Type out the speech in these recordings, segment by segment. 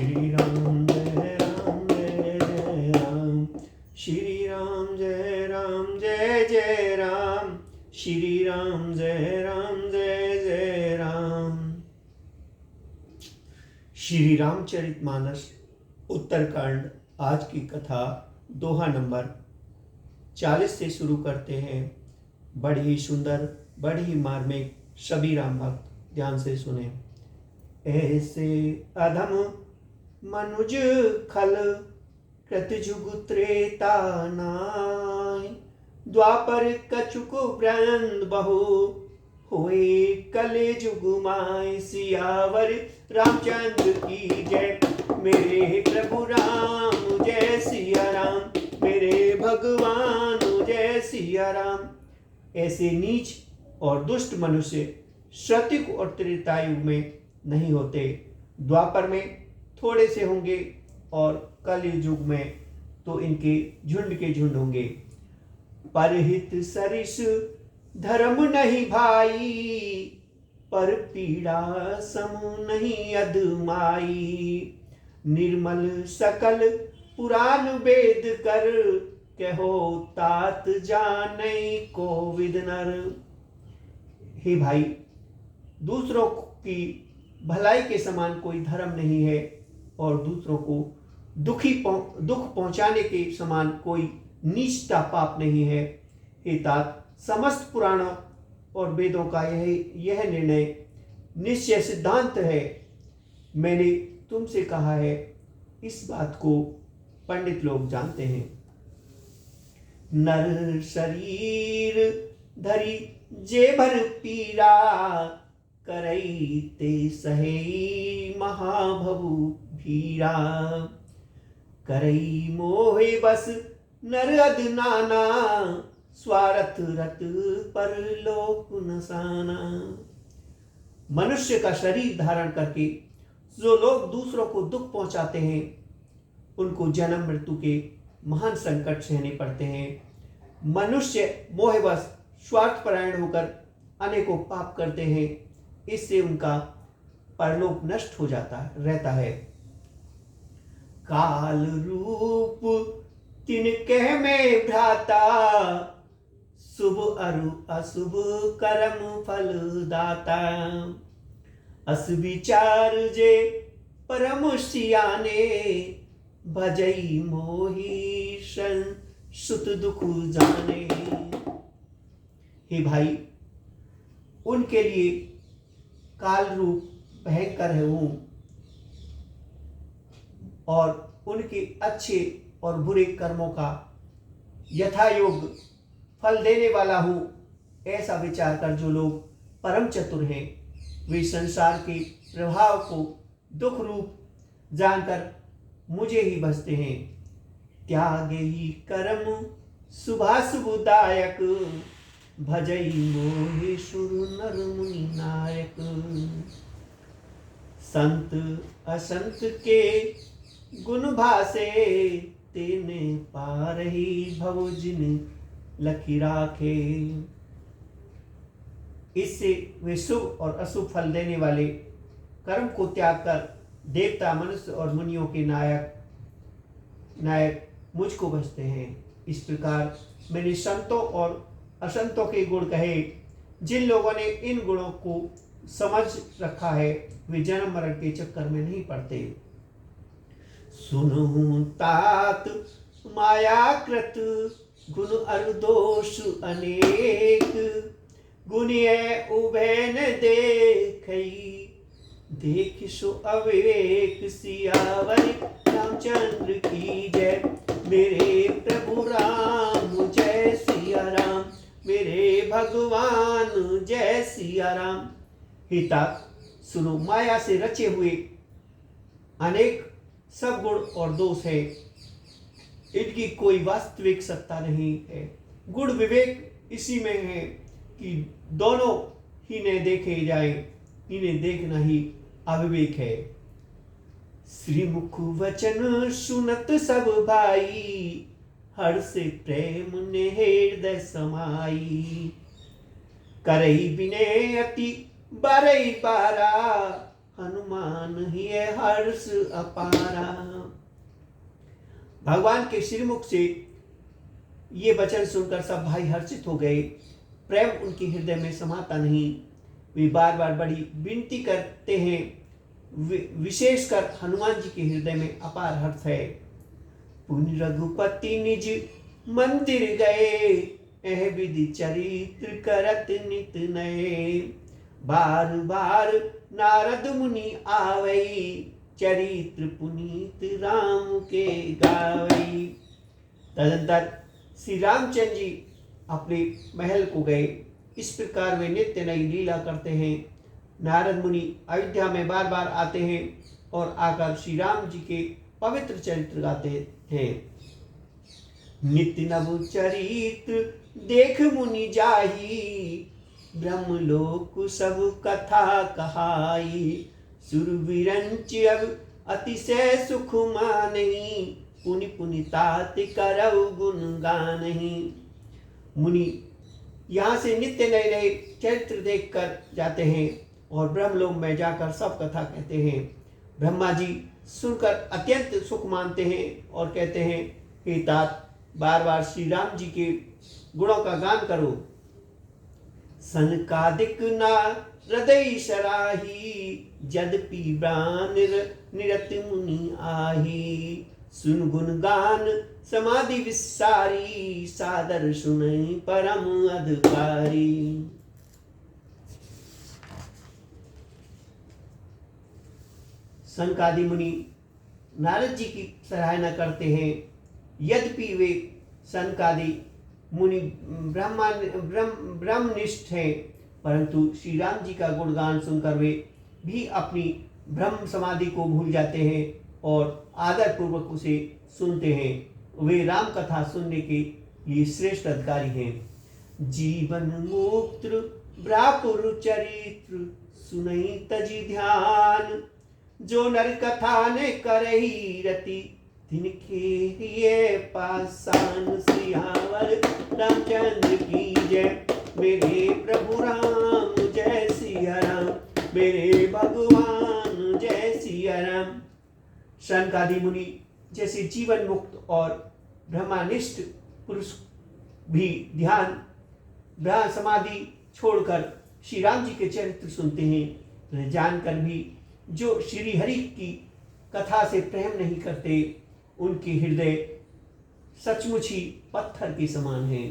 श्री राम जय राम जय जय राम, श्री राम जय राम जय जय राम, श्री राम जय राम जय जय राम। श्री रामचरितमानस उत्तरकांड आज की कथा दोहा नंबर 40 से शुरू करते हैं। बड़ी ही सुंदर, बड़ी ही मार्मिक, सभी राम भक्त ध्यान से सुने। ऐसे अधम मनुज खल कृतजुग त्रेता नाय, द्वापर कछुक वृंद बहु हुए कले जुग माय। सियावर रामचंद्र की जय, मेरे प्रभु राम जय सिया राम, मेरे भगवान जय सिया राम। ऐसे नीच और दुष्ट मनुष्य सतयुग और त्रेतायुग में नहीं होते, द्वापर में थोड़े से होंगे और कलयुग में तो इनके झुंड के झुंड होंगे। परहित सरिस धर्म नहीं भाई, पर पीड़ा समूह नहीं अधमाई। निर्मल सकल पुराण वेद कर, कहो तात जानै को विद नर। हे भाई, दूसरों की भलाई के समान कोई धर्म नहीं है और दूसरों को दुख पहुंचाने के समान कोई नीचता पाप नहीं है। हे तात, समस्त पुराणों और वेदों का यह निर्णय निश्चय सिद्धांत है। मैंने तुमसे कहा है, इस बात को पंडित लोग जानते हैं। नर शरीर धरी जे भर पीरा, करई ते सहे महाभवु भीरा। करई मोहे बस नर अध नाना, स्वार्थ रत पर लोक नसाना। मनुष्य का शरीर धारण करके जो लोग दूसरों को दुख पहुंचाते हैं, उनको जन्म मृत्यु के महान संकट सहने पड़ते हैं। मनुष्य मोहवश स्वार्थपरायण होकर अनेकों पाप करते हैं, इससे उनका परलोक नष्ट हो जाता रहता है। काल रूप तिनके में भ्राता, शुभ अरु अशुभ कर्म फल दाता। अस विचार जे परम सियाने, भजई मोही सुत दुख जाने। हे भाई, उनके लिए काल रूप भयंकर है हूं और उनके अच्छे और बुरे कर्मों का यथायोग फल देने वाला हूं। ऐसा विचार कर जो लोग परम चतुर हैं, वे संसार के प्रभाव को दुख रूप जानकर मुझे ही भजते हैं। त्यागे ही कर्म शुभाशुभदायक, भजई मोहे सुर नर मुनि नायक। संत असंत के गुण भासे, तेने पारही भव जिन लखी राखे। इससे वे शुभ और अशुभ फल देने वाले कर्म को त्याग कर देवता, मनुष्य और मुनियों के नायक मुझको भजते हैं। इस प्रकार मैंने संतों और असंतों के गुण कहे। जिन लोगों ने इन गुणों को समझ रखा है, वे जन्म मरण के चक्कर में नहीं पड़ते। सुनहु तात मायाकृत, गुण अरु दोष अनेक। गुणिय उभय न देखई, देख सो अविवेक। सियावर रामचंद्र की जय, मेरे प्रभु राम जय सिया राम, मेरे भगवान जय सिया राम। हिता सुनो, माया से रचे हुए अनेक सब गुण और दोष है, इनकी कोई वास्तविक सत्ता नहीं है। गुण विवेक इसी में है कि दोनों ही ने देखे जाए, इन्हें देखना ही अविवेक है। श्रीमुख वचन सुनत सब भाई, हर्ष प्रेम ने हृदय समाई। करई बिने अति बारई बारा, हनुमान ही हर्ष अपारा। भगवान के श्रीमुख से ये वचन सुनकर सब भाई हर्षित हो गए। प्रेम उनके हृदय में समाता नहीं। वे बार बार बड़ी विनती करते हैं। विशेषकर हनुमान जी के हृदय में अपार हर्ष है। पुण्य रघुपति निज मंदिर गए, एह विधि चरित्र करत नित नए। बार बार नारद मुनि आवई, चरित्र पुनीत राम के गावई। तदंतर श्री रामचंद्र जी अपने महल को गए। इस प्रकार वे नित्य नई लीला करते हैं। नारद मुनि अयोध्या में बार बार आते हैं और आकर श्री राम जी के पवित्र चरित्र गाते हैं। नित्य नव चरित्र देख मुनि जाही, ब्रह्मलोक सब कथा कहाई। सुरवीरंच अब अतिशय सुख मानही, पुनि पुनि तात करऊ गुण गानही। मुनि यहाँ से नित्य नए नए चरित्र देखकर जाते हैं और ब्रह्मलोक में जाकर सब कथा कहते हैं। ब्रह्मा जी सुनकर अत्यंत सुख मानते हैं और कहते हैं, हे तात, बार बार श्री राम जी के गुणों का गान करो। सनकादिक ना हृदय सराही, यद्यपि प्राण निरत मुनि आही। सुन गुण गान समाधि विसारी, सादर सुनई परम अधिकारी। सनकादि मुनि नारद जी की सराहना करते हैं। यद्यपि वे सनकादि मुनि ब्रह्मनिष्ठ हैं, परंतु श्री राम जी का गुणगान सुनकर वे भी अपनी ब्रह्म समाधि को भूल जाते हैं और आदर पूर्वक उसे सुनते हैं। वे राम कथा सुनने के लिए श्रेष्ठ अधिकारी हैं। जीवन मुक्त ब्रापुर चरित्र सुनई तजी ध्यान, जो नर कथा ने करही रति, तिनके ये पासान। सियावर रामचंद्र की जय, मेरे प्रभु राम जय सिया राम, मेरे भगवान जय सिया राम। सनकादि मुनि जैसे जीवन मुक्त और ब्रह्मनिष्ठ पुरुष भी ध्यान समाधि छोड़कर श्री राम जी के चरित्र सुनते हैं। जानकर भी जो श्री हरि की कथा से प्रेम नहीं करते, उनके हृदय सचमुच ही पत्थर के समान हैं।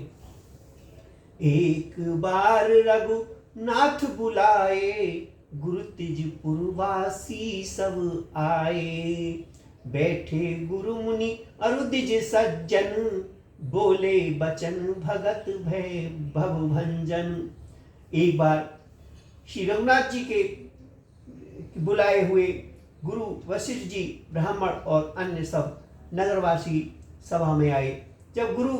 एक बार रघुनाथ बुलाए, गुरु तिजपुरवासी सब आए। बैठे गुरु मुनि अरुदिज सज्जन, बोले बचन भगत भय भव भंजन। एक बार श्री रघुनाथ जी के बुलाए हुए गुरु वशिष्ठ जी, ब्राह्मण और अन्य सब नगरवासी सभा में आए। जब गुरु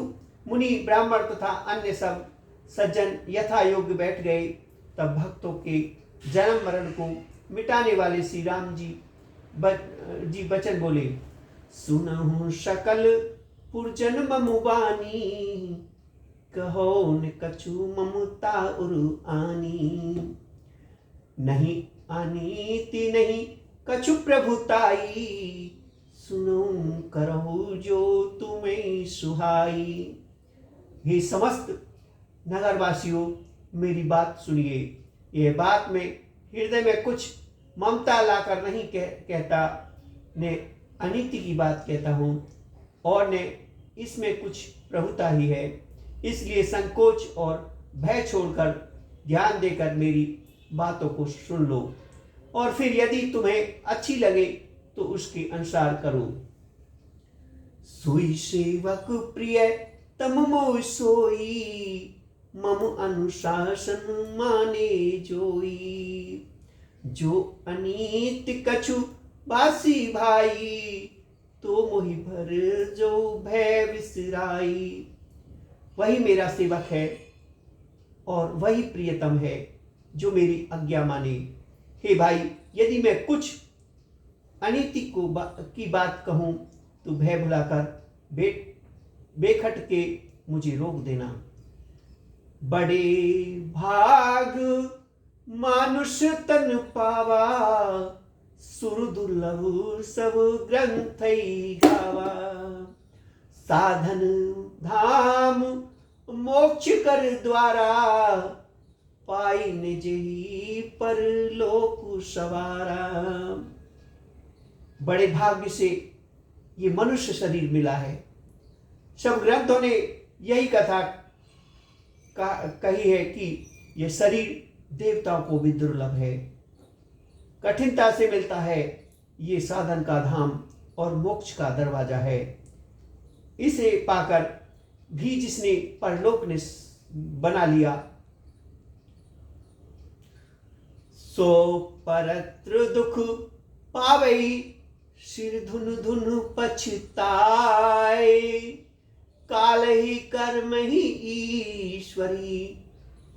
मुनि ब्राह्मण तथा अन्य सब सज्जन यथा योग्य बैठ गए, तब भक्तों के जन्म मरण को मिटाने वाले श्री राम जी बचन बोले। सुनहु सकल पुरजन ममु बानी, कहो न कछु ममता उरु आनी। नहीं अनीति नहीं कछु प्रभुताई, सुनो करहु जो तुम्हें सुहाई। हे समस्त नगरवासियों, मेरी बात सुनिए। यह बात में हृदय में कुछ ममता लाकर नहीं कहता, ने अनीति की बात कहता हूँ और ने इसमें कुछ प्रभुता ही है। इसलिए संकोच और भय छोड़कर ध्यान देकर मेरी बातों को सुन लो और फिर यदि तुम्हें अच्छी लगे तो उसके अनुसार करो। सोई सेवक प्रिय तम मोह सोई, मम अनुशासन माने जोई। जो अनीत कछु बासी भाई, तो मोहि भर जो भय विसराई। वही मेरा सेवक है और वही प्रियतम है जो मेरी आज्ञा माने। हे भाई, यदि मैं कुछ अनीति की बात कहूँ तो भय भुलाकर बेखट के मुझे रोक देना। बड़े भाग मानुष तन पावा, सुर दुर्लभ सब ग्रंथ गावा। साधन धाम मोक्ष कर द्वारा, पाई निज ही परलोक सवारा। बड़े भाग्य से ये मनुष्य शरीर मिला है। सब ग्रंथों ने यही कथा कही है कि यह शरीर देवताओं को भी दुर्लभ है, कठिनता से मिलता है। ये साधन का धाम और मोक्ष का दरवाजा है। इसे पाकर भी जिसने परलोक ने बना लिया, सो परत्र दुख पावई, सिर धुन धुन पछताए। काल ही कर्म ही ईश्वरी,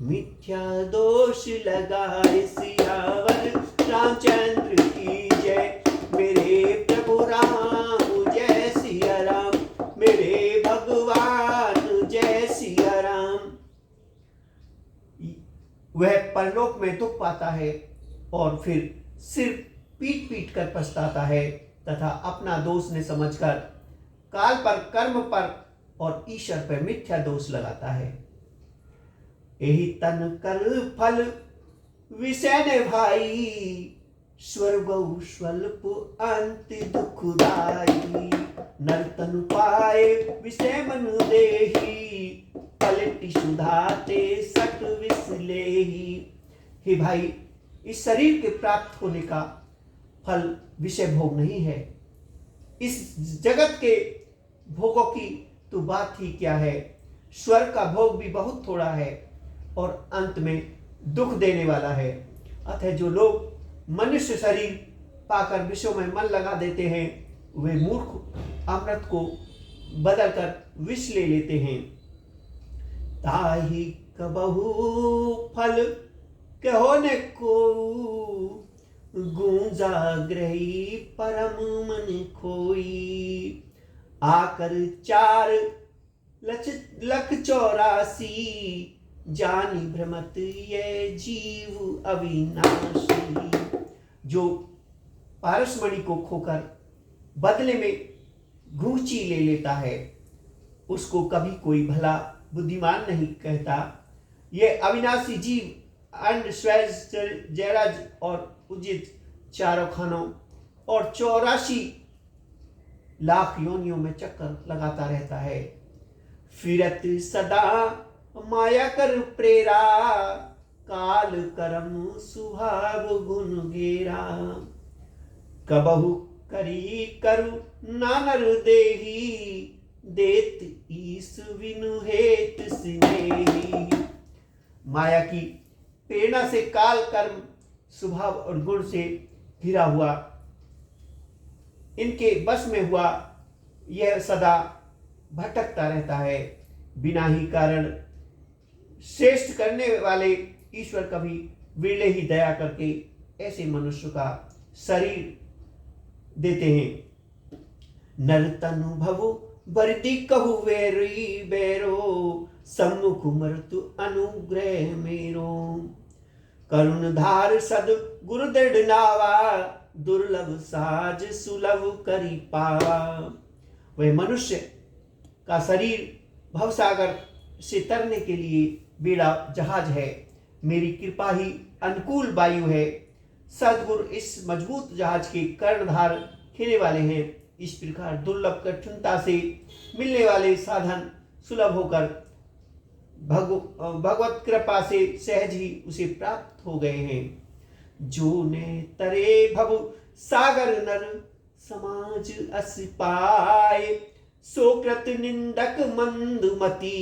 मिथ्या दोष लगाए। सियावर रामचंद्र की जय, मेरे प्रभु राम जय सिया राम, मेरे भगवान जय सिया राम। वह परलोक में दुख पाता है और फिर सिर पीट पीट कर पछताता है तथा अपना दोष ने समझकर काल पर, कर्म पर और ईश्वर पर मिथ्या दोष लगाता है। यही तन कर फल विषय ने भाई, स्वर्ग स्वल्प अंत दुखदाई। नर तन पाए विषय मन देही, पलटि सुधाते सट विसलेही। हे भाई, इस शरीर के प्राप्त होने का फल विषय भोग नहीं है। इस जगत के भोगों की तो बात ही क्या है। स्वर्ग का भोग भी बहुत थोड़ा है और अंत में दुख देने वाला है। अतः जो लोग मनुष्य शरीर पाकर विषयों में मन लगा देते हैं, वे मूर्ख अमृत को बदलकर विष ले लेते हैं। ताहि कबहु फल कहो न को, गूंजा ग्रही परम मन खोई। आकर 4 लख 84, जानी भ्रमत ये जीव अविनाशी। जो पारसमणि को खोकर बदले में घूंची ले लेता है, उसको कभी कोई भला बुद्धिमान नहीं कहता। ये अविनाशी जीव अंड, स्वैज, जयराज और उजित चारों खानों और 84 लाख योनियों में चक्कर लगाता रहता है। फिरत सदा माया कर प्रेरा, काल करम सुहाव गुण गेरा। कबहु करी करु नानर देही, देत ईस विनु हेत स्नेही। माया की प्रेरणा से काल, कर्म, स्वभाव और गुण से घिरा हुआ, इनके बस में हुआ यह सदा भटकता रहता है। बिना ही कारण श्रेष्ठ करने वाले ईश्वर कभी विरले ही दया करके ऐसे मनुष्य का शरीर देते हैं। नर तनु भवु बरदी कहु वेरी बेरो, सम्मुख मृत्यु अनुग्रह मेरो। करुण धार सद गुरु दृढ़ नावा, दुर्लभ साज सुलभ करी पावा। वह मनुष्य का शरीर भवसागर से तरने के लिए बेड़ा जहाज है। मेरी कृपा ही अनुकूल वायु है। सदगुरु इस मजबूत जहाज के कर्णधार खेने वाले हैं। इस प्रकार दुर्लभ कठिनता से मिलने वाले साधन सुलभ होकर भगवत कृपा से सहज ही उसे प्राप्त हो गए हैं। जो ने तरे भव सागर नर, समाज अस पाए। सोकृत निंदक मंदमती,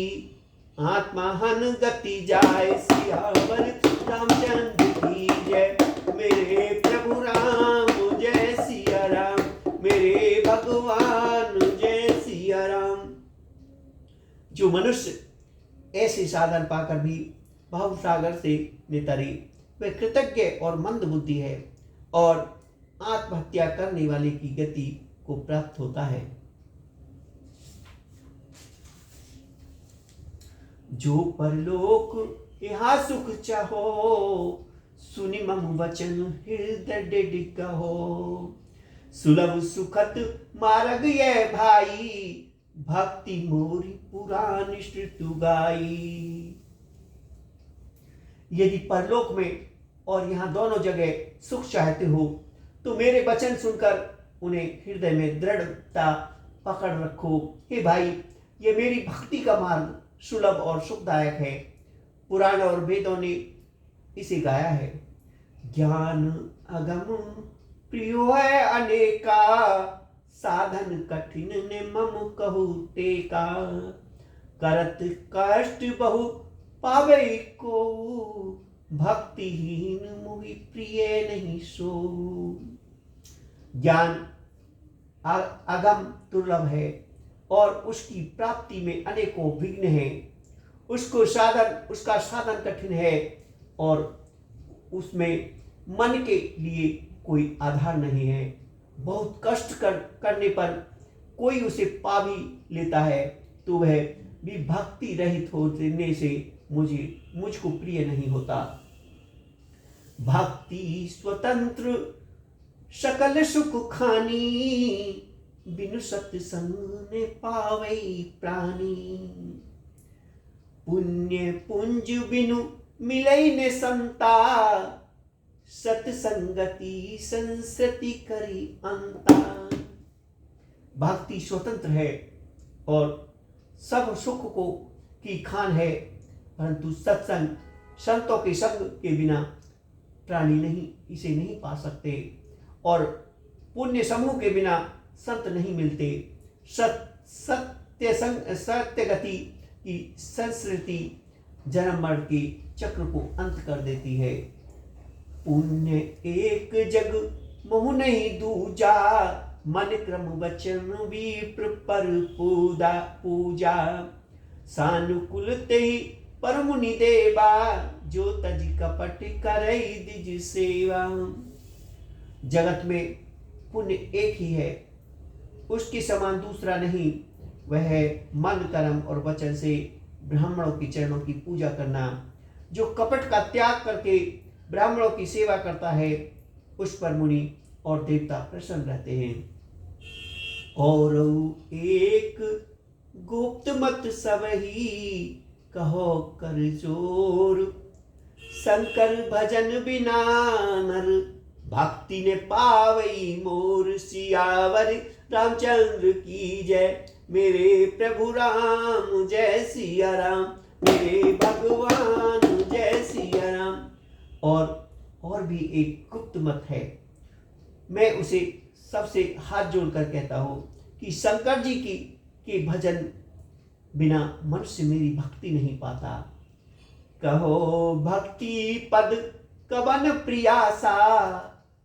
आत्मा हन गति जाय। सियावर रामचंद्र की जय, मेरे प्रभु राम जय सिया राम, मेरे भगवान जय सिया राम। जो मनुष्य ऐसे साधन पाकर भी भाव सागर से नितरे, वह कृतज्ञ और मंद बुद्धि है और आत्महत्या करने वाले की गति को प्राप्त होता है। जो परलोक यहाँ सुख चाहो, सुनि मम वचन हृदय डेढ़ कहो। सुलभ सुखत मार्ग ये भाई, भक्ति मोरी पुराण श्रुतु गाई। यदि परलोक में और यहाँ दोनों जगह सुख चाहते हो तो मेरे वचन सुनकर उन्हें हृदय में दृढ़ता पकड़ रखो। हे भाई, ये मेरी भक्ति का मार्ग सुलभ और सुखदायक है। पुराण और वेदों ने इसे गाया है। ज्ञान अगम प्रियो है अनेका, साधन कठिन ने मम कहु टेका। करत कष्ट बहु पावे को, भक्तिहीन मुहि प्रिय नहीं सो। ज्ञान अगम दुर्लभ है और उसकी प्राप्ति में अनेकों विघ्न हैं। उसका साधन कठिन है और उसमें मन के लिए कोई आधार नहीं है। बहुत कष्ट करने पर कोई उसे पा भी लेता है तो वह भी भक्ति रहित होने से मुझको प्रिय नहीं होता। भक्ति स्वतंत्र सकल सुख खानी, बिनु सत्संग ने पावै प्राणी। पुण्य पुंज बिनु मिलै ने संता, सत्संगति संसति करी अंता। भक्ति स्वतंत्र है और सब सुख को की खान है, परंतु सत्संग संतों के संग के बिना प्राणी इसे नहीं पा सकते और पुण्य समूह के बिना संत नहीं मिलते। सत्य गति की संस्कृति जन्म मरण के चक्र को अंत कर देती है। पुण्य एक जग मोह नहीं दूजा, मन क्रम वचन विप्र पर पूजा। सानुकूल ते पर मुनि देवा, जो तज कपट करई दिज सेवा। जगत में पुण्य एक ही है, उसके समान दूसरा नहीं। वह है मन कर्म और वचन से ब्राह्मणों के चरणों की पूजा करना। जो कपट का त्याग करके ब्राह्मणों की सेवा करता है, उस पर मुनि और देवता प्रसन्न रहते हैं। और एक गुप्त मत सबही, कहो कर जोर। शंकर भजन बिना नर, भक्ति ने पावई मोर। सियावर रामचंद्र की जय, मेरे प्रभु राम जय सिया राम। मेरे भगवान जय सिया राम। और भी एक गुप्त मत है, मैं उसे सबसे हाथ जोड़कर कहता हूँ कि शंकर जी के भजन बिना मनुष्य मेरी भक्ति नहीं पाता। कहो भक्ति पद कवन प्रियासा,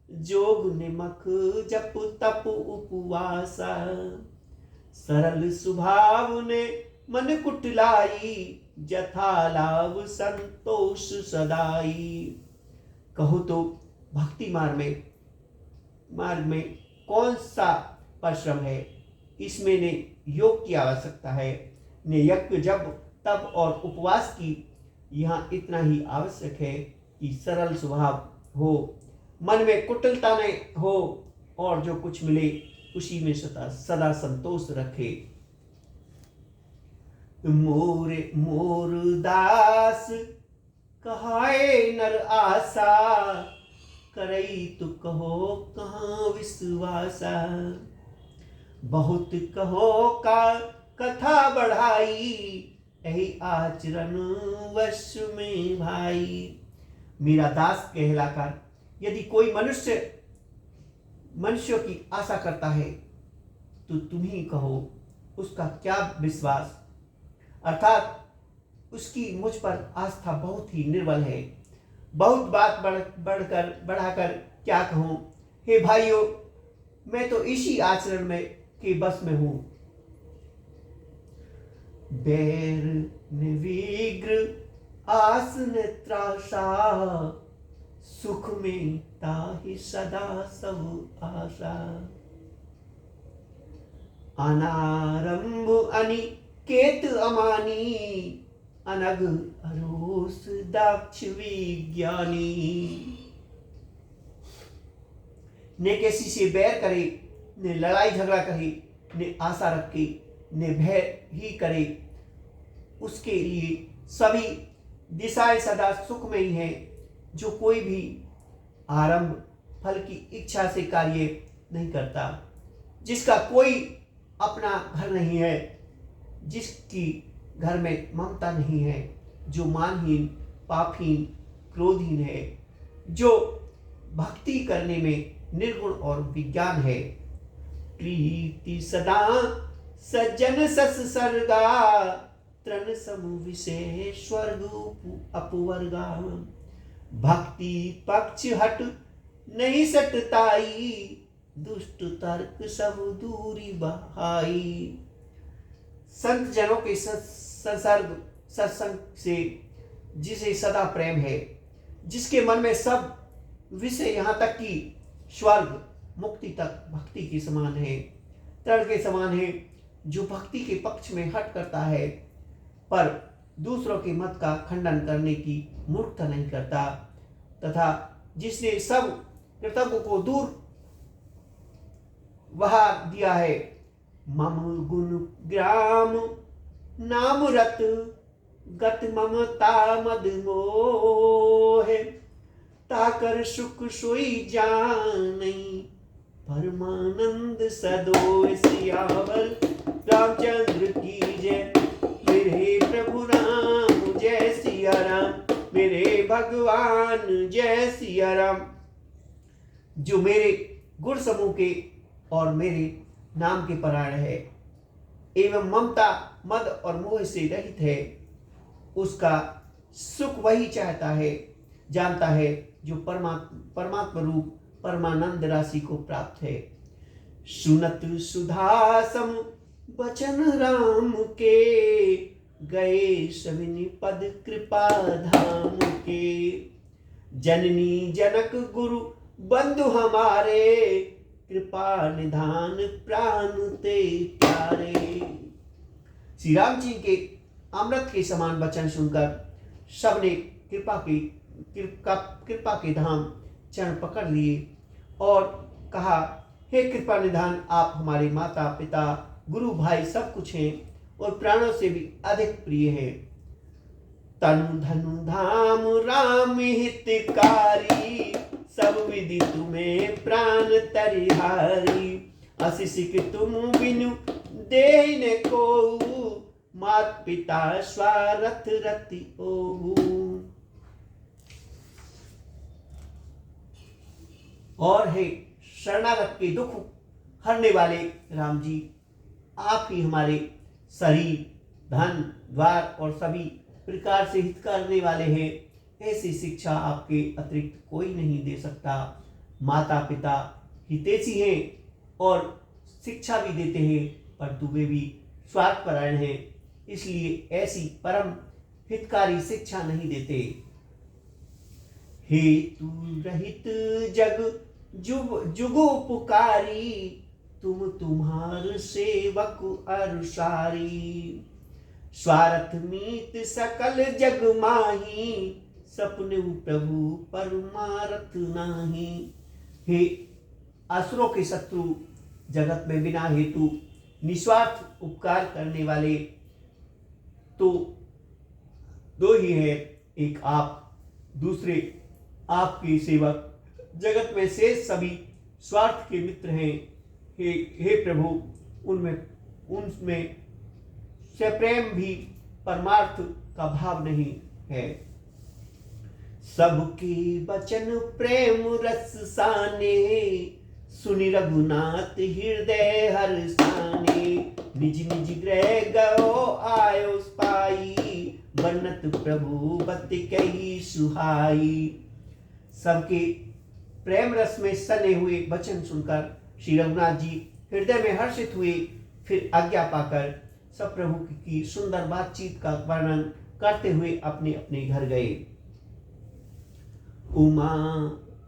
जोग निमक जप तप उपवासा। सरल स्वभाव ने मन कुटिलाई, जथा लाभ संतोष सदाई। कहो तो भक्ति मार्ग में कौन सा परिश्रम है? इसमें ने योग की आवश्यकता है, ने यज्ञ जब तप और उपवास की। यहाँ इतना ही आवश्यक है कि सरल स्वभाव हो, मन में कुटिलता न हो और जो कुछ मिले उसी में सदा संतोष रखे। मोर दास कहाए नर आशा, करई तो कहो कहाँ विश्वासा। बहुत कहो का कथा बढ़ाई, यही आचरण वश में भाई। मेरा दास कहलाकर यदि कोई मनुष्यों की आशा करता है तो तुम ही कहो उसका क्या विश्वास, अर्थात उसकी मुझ पर आस्था बहुत ही निर्बल है। बहुत बात बढ़ाकर क्या कहूँ। हे भाइयों, मैं तो इसी आचरण में के बस में हूँ। बैर निर्विघ्न आस ने त्रासा, सुख में ताहि सदा सब आशा। अनारंभ अनिकेत अमानी, अनग अरो उस दक्ष विज्ञानी ने किसी से बैर करे, ने लड़ाई झगड़ा करे, ने आशा रखे, ने भय ही करे, उसके लिए सभी दिशाएं सदा सुख में ही है। जो कोई भी आरंभ फल की इच्छा से कार्य नहीं करता, जिसका कोई अपना घर नहीं है, जिसकी घर में ममता नहीं है, जो मानहीन, पापहीन, क्रोधहीन है, जो भक्ति करने में निर्गुण और विज्ञान है। प्रीति सदा सज्जन सस सर्गा, तृण समूह विषय स्वर्ग अपवर्गा। भक्ति पक्ष हट नहीं सटताई, दुष्ट तर्क सब दूरी बहाई। संत जनों के संसर्ग सत्संग से जिसे सदा प्रेम है, जिसके मन में सब विषय यहाँ तक कि स्वर्ग मुक्ति तक भक्ति के समान है, तृण के समान है, जो भक्ति के पक्ष में हट करता है पर दूसरों के मत का खंडन करने की मूर्खता नहीं करता, तथा जिसने सब कृतज्ञों को दूर बहा दिया है। मम गुण ग्राम नाम रत गत ममता मद मोह, ताकर सुख सोई जानई परमानंद सदोय। सियावर रामचंद्र की जय। मेरे प्रभु राम जय सिया राम, मेरे भगवान जय सिया राम। जो मेरे गुण समूह के और मेरे नाम के परायण है एवं ममता मद और मोह से रहित है, उसका सुख वही चाहता है, जानता है, जो परमात्मा रूप परमानंद राशि को प्राप्त है। सुनत सुधा सम बचन राम के, गए सविनि पद कृपा धाम के। जननी जनक गुरु बंधु हमारे, कृपा निधान प्राण ते प्यारे। श्री राम जी के अमृत के समान वचन सुनकर सबने कृपा के धाम चरण पकड़ लिए और कहा, हे कृपा निधान, आप हमारे माता पिता गुरु भाई सब कुछ हैं और प्राणों से भी अधिक प्रिय हैं। तनु धनु धाम राम हितकारी, सब विधि तुम्हें प्राण तरिहारी। असिसिक तुम बिनु देने को, मात पिता स्वारथ रति ओहु। और हे शरणागत के दुख हरने वाले राम जी, आप ही हमारे शरीर, धन, द्वार और सभी प्रकार से हित करने वाले हैं। ऐसी शिक्षा आपके अतिरिक्त कोई नहीं दे सकता। माता पिता हितैषी हैं और शिक्षा भी देते हैं, परंतु वे भी स्वार्थपरायण हैं, इसलिए ऐसी परम हितकारी शिक्षा नहीं देते। हेतु रहित जग जुगो पुकारी, तुम तुम्हार सेवक अनुसारी। स्वार्थ मीत सकल जग माही, सपने प्रभु परमारथ नाही। हे असुरों के शत्रु, जगत में बिना हेतु निस्वार्थ उपकार करने वाले तो दो ही है, एक आप, दूसरे आपके सेवक। जगत में शेष सभी स्वार्थ के मित्र हैं। हे प्रभु, उनमें से प्रेम भी परमार्थ का भाव नहीं है। सबके वचन प्रेम रस साने, सुनि रघुनाथ हृदय हर्षाने। निज निज गृह गयो आयो पाई, बनत प्रभु बत कही सुहाई। सबके प्रेम रस में सने हुए वचन सुनकर श्री रघुनाथ जी हृदय में हर्षित हुए। फिर आज्ञा पाकर सब प्रभु की सुंदर बातचीत का वर्णन करते हुए अपने अपने घर गए। उमा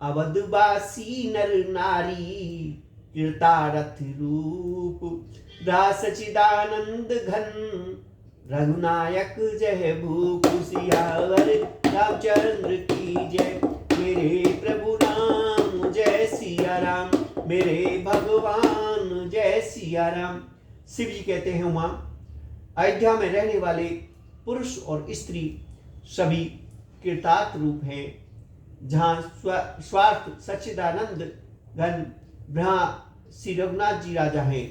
अवधवासी नर नारी, कृतारथ रूप रास चिदानंद घन। रघुनायक जय भूप सियावर रामचंद्र की जय। मेरे प्रभु राम जय सिया राम, मेरे भगवान जय सिया राम। शिव जी कहते हैं वहां अयोध्या में रहने वाले पुरुष और स्त्री सभी कृतार्थ रूप हैं, जहाँ स्वार्थ सच्चिदानंद घन ब्रह्मा श्री रघुनाथ जी राजा हैं।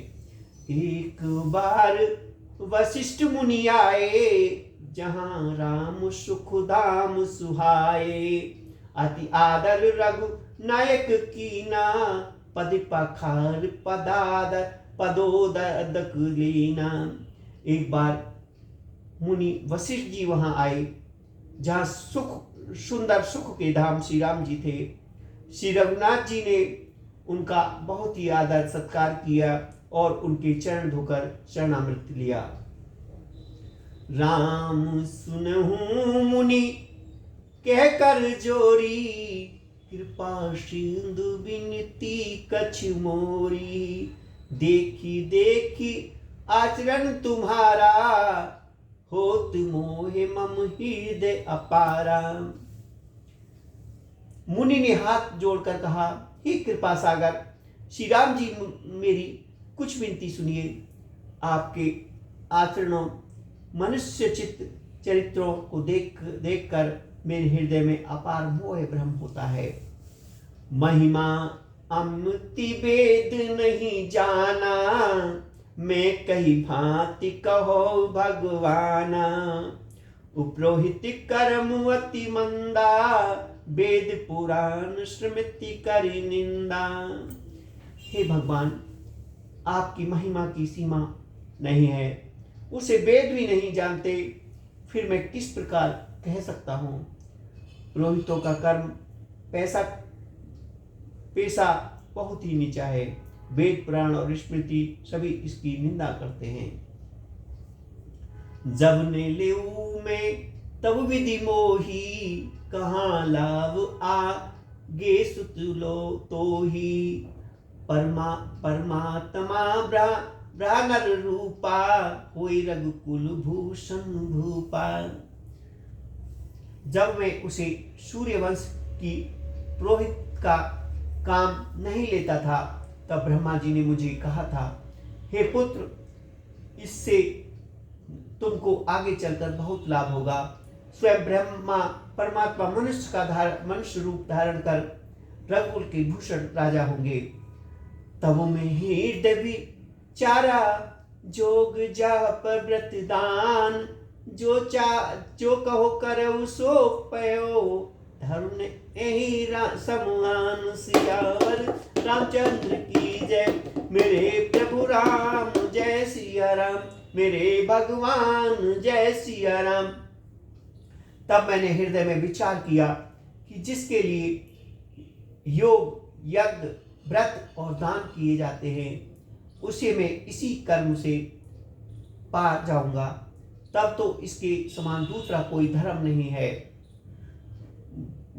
एक बार वशिष्ठ मुनि आए, जहाँ राम सुख धाम सुहाए। अति आदर रघु नायक कीना, पद पखार पदादर पदोदक लीना। एक बार मुनि वशिष्ठ जी वहां आए, जहाँ सुंदर सुख के धाम श्री राम जी थे। श्री रघुनाथ जी ने उनका बहुत ही आदर सत्कार किया और उनके चरण धोकर शरणामृत लिया। राम सुनहु मुनि कहकर जोरी, कृपा सिंधु बिनती कछ मोरी। देखी देखी आचरण तुम्हारा, होत मोहे मम हृदय अपारा। मुनि ने हाथ जोड़कर कहा, हे कृपा सागर श्री राम जी, मेरी कुछ विनती सुनिए। आपके आचरणों मनुष्य चित्त चरित्रों को देखकर मेरे हृदय में अपार मोह भ्रम होता है। महिमा अमति वेद नहीं जाना, मैं कही भांति कहो भगवाना। उपरोहित कर्म अति मंदा, वेद पुराण स्मृति करी निंदा। हे भगवान, आपकी महिमा की सीमा नहीं है, उसे वेद भी नहीं जानते, फिर मैं किस प्रकार कह सकता हूँ। पुरोहितों का कर्म पेशा बहुत ही नीचा है, वेद पुराण और स्मृति सभी इसकी निंदा करते हैं। जब ने लेऊ में तब विधि मोही, कहाँ लाभ आगे सुत लो तो ही। परमात्मा ब्राह्मण रूपा, होई रघुकुल भूषण भूपा। जब मैं उसे सूर्यवंश की पुरोहित का काम नहीं लेता था, तब ब्रह्मा जी ने मुझे कहा था, हे पुत्र, इससे तुमको आगे चलकर बहुत लाभ होगा। स्वयं ब्रह्मा परमात्मा मनुष्य रूप धारण कर रघुकुल के भूषण राजा होंगे। तब में हृदय विचारा, जोग जाप व्रत दान। जो कहो करऊ सो पयो, धर्म यही समान। सियावर रामचंद्र की जय, मेरे प्रभु राम जय सिया राम, मेरे भगवान जय सिया राम। तब मैंने हृदय में विचार किया कि जिसके लिए योग यज्ञ व्रत और दान किए जाते हैं, उसे मैं इसी कर्म से पा जाऊंगा। तब तो इसके समान दूसरा कोई धर्म नहीं है।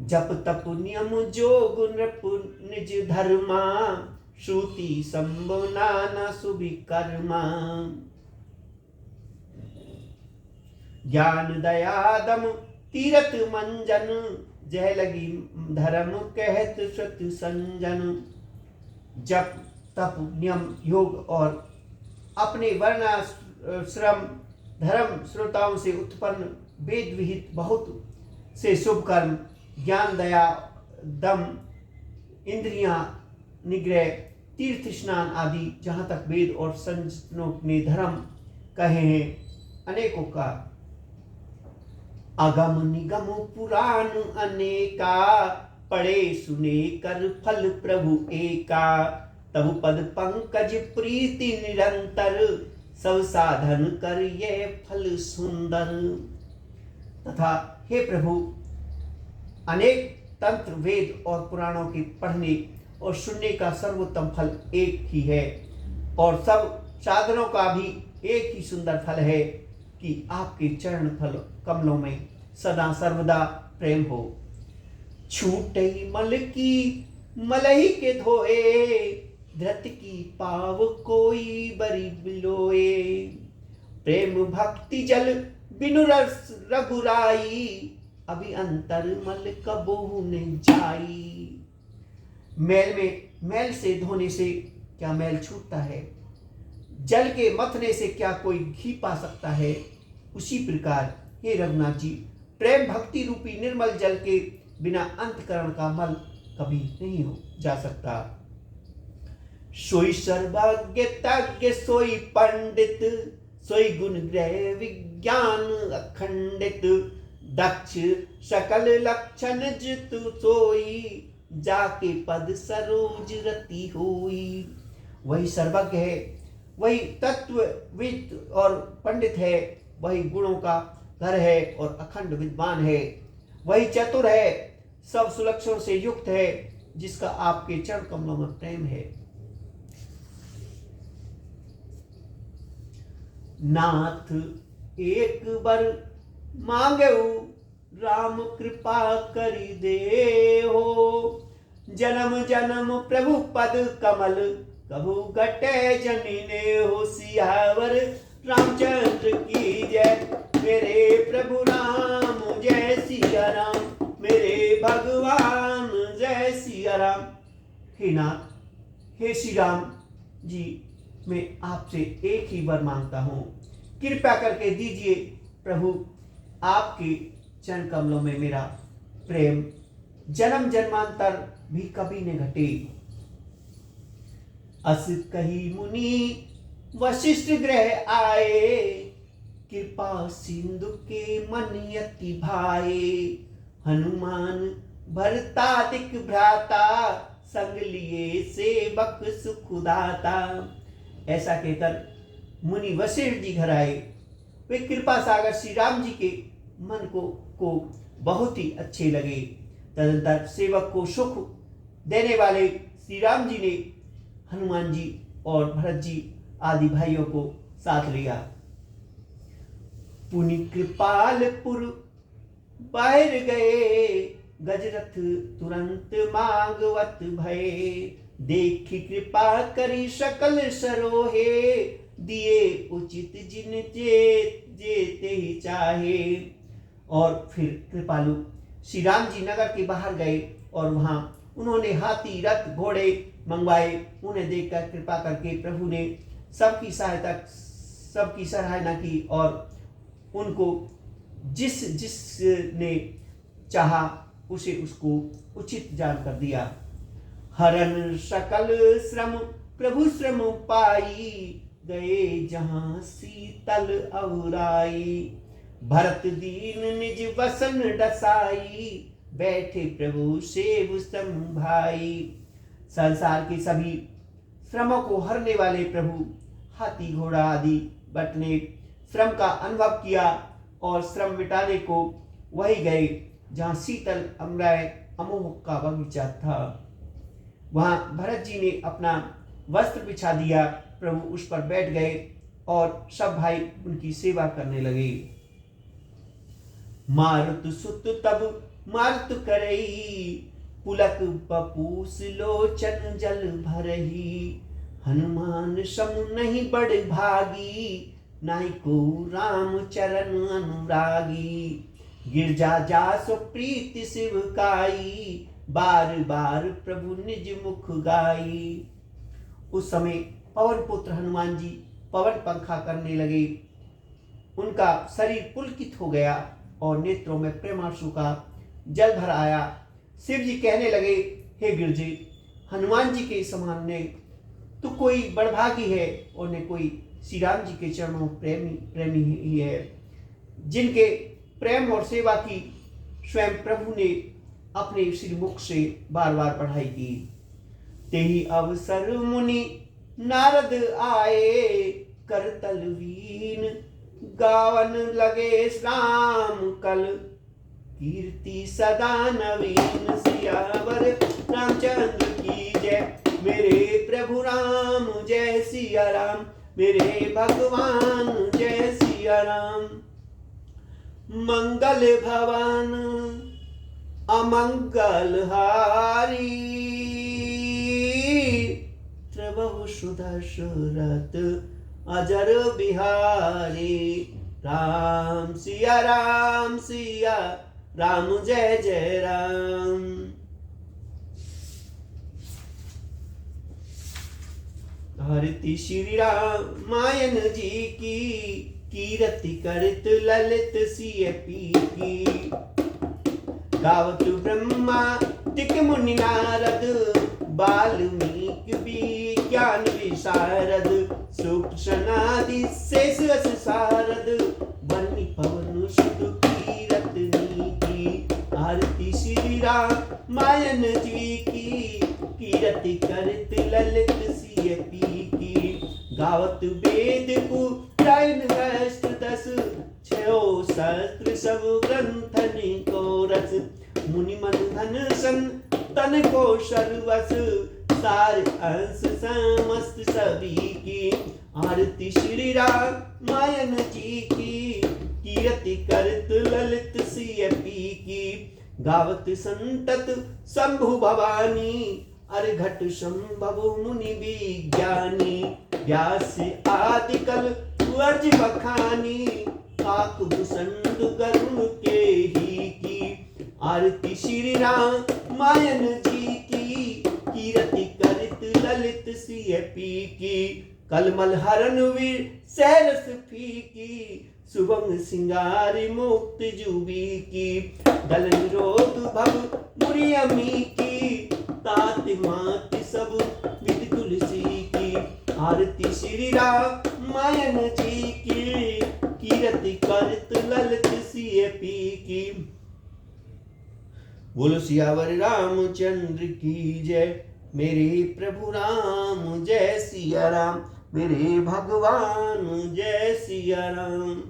जप तप नियम जोग नृप निज धर्मा, श्रुति संभव नाना सुभि कर्मा। ज्ञान दया दम तीरथ मंजन, जय लगी धर्म कहत श्रुत संजन। जप तप नियम योग और अपने वर्णाश्रम धर्म श्रोताओं से उत्पन्न वेद विहित बहुत से शुभ कर्म, ज्ञान दया दम इंद्रियां निग्रह तीर्थ स्नान आदि, जहाँ तक वेद और संतों ने धर्म कहे हैं अनेकों का। अगम निगम पुराण अनेका, पढ़े सुने कर फल प्रभु एका। तब पद पंकज प्रीति निरंतर, सब साधन कर ये फल सुंदर। तथा हे प्रभु, अनेक तंत्र वेद और पुराणों के पढ़ने और सुनने का सर्वोत्तम फल एक ही है, और सब साधनों का भी एक ही सुंदर फल है कि आपके चरण फल कमलों में सदा सर्वदा प्रेम हो। छूटई मल की मलही के धोए, धृत की पाव कोई बरी बिलोए। प्रेम भक्ति जल बिनु रस रघुराई, अभी अंतर मल कबहु न जाई। मैल से धोने से क्या मैल छूटता है? जल के मथने से क्या कोई घी पा सकता है? उसी प्रकार हे रघुनाथ जी, प्रेम भक्ति रूपी निर्मल जल के बिना अंतकरण का मल कभी नहीं हो जा सकता। सोई सर्वज्ञ तज्ञ सोई पंडित, सोई गुण ग्रह विज्ञान अखंडित, दक्ष सकल लक्षण जितु सोई, जाके पद सरोज रति होई। वही सर्वज्ञ है, वही तत्वविद और पंडित है, वही गुणों का घर है और अखंड विद्वान है, वही चतुर है, सब सुलक्षणों से युक्त है, जिसका आपके चरण कमलों में प्रेम है। नाथ एक बार मांगेऊ, राम कृपा करी दे हो, जन्म जन्म प्रभु पद कमल, कभू घटे जनीने हो। सियावर रामचंद्र की जय, मेरे प्रभु राम जय सिया राम, मेरे भगवान जय सिया राम। हे नाथ, हे श्री राम जी, मैं आपसे एक ही वर मांगता हूँ, कृपा करके दीजिए प्रभु, आपके चरण कमलों में मेरा प्रेम जन्म जन्मांतर भी कभी न घटे। अस कही मुनि वशिष्ठ ग्रह आए, कृपा सिंधु के मन यति भाए, हनुमान भरतादिक भ्राता, संग लिए सेवक सुखदाता। ऐसा कहकर मुनि वशिष्ठ जी घर आए। वे कृपा सागर श्री राम जी के मन को बहुत ही अच्छे लगे। तदंतर सेवक को सुख देने वाले श्री राम जी ने हनुमान जी और भरत जी आदि भाइयों को साथ लिया। पुनि कृपालपुर बाहर गए, गजरथ तुरंत मांगवत भये, देखी कृपा करी सकल सरोहे, दिए उचित जिन जेते ही चाहे। और फिर कृपालु श्री राम जी नगर के बाहर गए और वहां उन्होंने हाथी रथ घोड़े मंगवाए। उन्हें देखकर कृपा करके प्रभु ने सबकी सराहना की और उनको जिसने चाहा उसे उसको उचित जान कर दिया। हरन सकल श्रम प्रभु श्रम पाई, गए जहां शीतल औराई, भरत दीन निज वसन डसाई, बैठे प्रभु सेव संभाई। संसार के सभी श्रमों को हरने वाले प्रभु हाथी घोड़ा आदि बटने श्रम का अनुभव किया और श्रम मिटाने को वही गए जहाँ शीतल अमराय अमोह का बगीचा था। वहाँ भरत जी ने अपना वस्त्र बिछा दिया, प्रभु उस पर बैठ गए और सब भाई उनकी सेवा करने लगे। मारुत सुत तब मारुत करई, पुलक पपूस लोचन जल भरही, हनुमान सम नहीं बड़ भागी, नाई को राम चरण अनुरागी, गिरजा जासो प्रीति शिवकाई, बार बार प्रभु निज मुख गाई। उस समय पवन पुत्र हनुमान जी पवन पंखा करने लगे। उनका शरीर पुलकित हो गया और नेत्रों में प्रेमांशु का जल भर आया। शिव जी कहने लगे, हे गिरजे, हनुमान जी के समान ने तो कोई बड़भागी है और ने कोई श्री राम जी के चरणों प्रेमी ही है, जिनके प्रेम और सेवा की स्वयं प्रभु ने अपने श्री मुख से बार बार पढ़ाई की। तेहि अवसर मुनि नारद आए, करतल वीन गावन लगे राम कल, कीर्ति सदा नवीन। सियावर रामचंद्र की जय, मेरे प्रभु राम जय सिया राम, मेरे भगवान जय सिया राम। मंगल भवन अमंगल हारी, प्रभु सुदशरथ अजर बिहारी। राम सिया राम सिया राम, जय जय राम। आरती श्री रामायण जी की, कीरति करत ललित सिय पी की। गावत ब्रह्मा तिक मुनि नारद, वाल्मीकि विज्ञान विशारद। सुक्षनादि शेष अस सारद, बनि पवन सुत कीरतनी की। आरती श्री रामायण जी की, कीरति करत ललित सिय पी की। गावत वेद पुराण अष्ट दस, छयो सहस्त्र सब ग्रंथन को रस। मुनि मन धन सन तन को सर्वस, सार अंश समस्त सभी की। आरती श्री रामायण जी की, कीरति करत ललित सिय पी की। गावत संतत शंभु भवानी, अर्घट संभव मुनि विज्ञानी। व्यास आदि कल वर्ज बखानी, काकभूषण गरुड़ के ही की। आरती श्री रामायण जी की, कीरति करत ललित सिय पी की। कलमल हरन वीर सैरस फीकी, सुभंग सिंगार मुक्त जुबी की। दल निरोध भव मुरि अमी की, तात मात सब विद तुलसी की। आरती श्री रामायण जी की, कीरति करत ललित सिय पी की। बोलो सियावर रामचंद्र की जय। मेरे प्रभु राम जय सिया राम, मेरे भगवान जय सिया राम।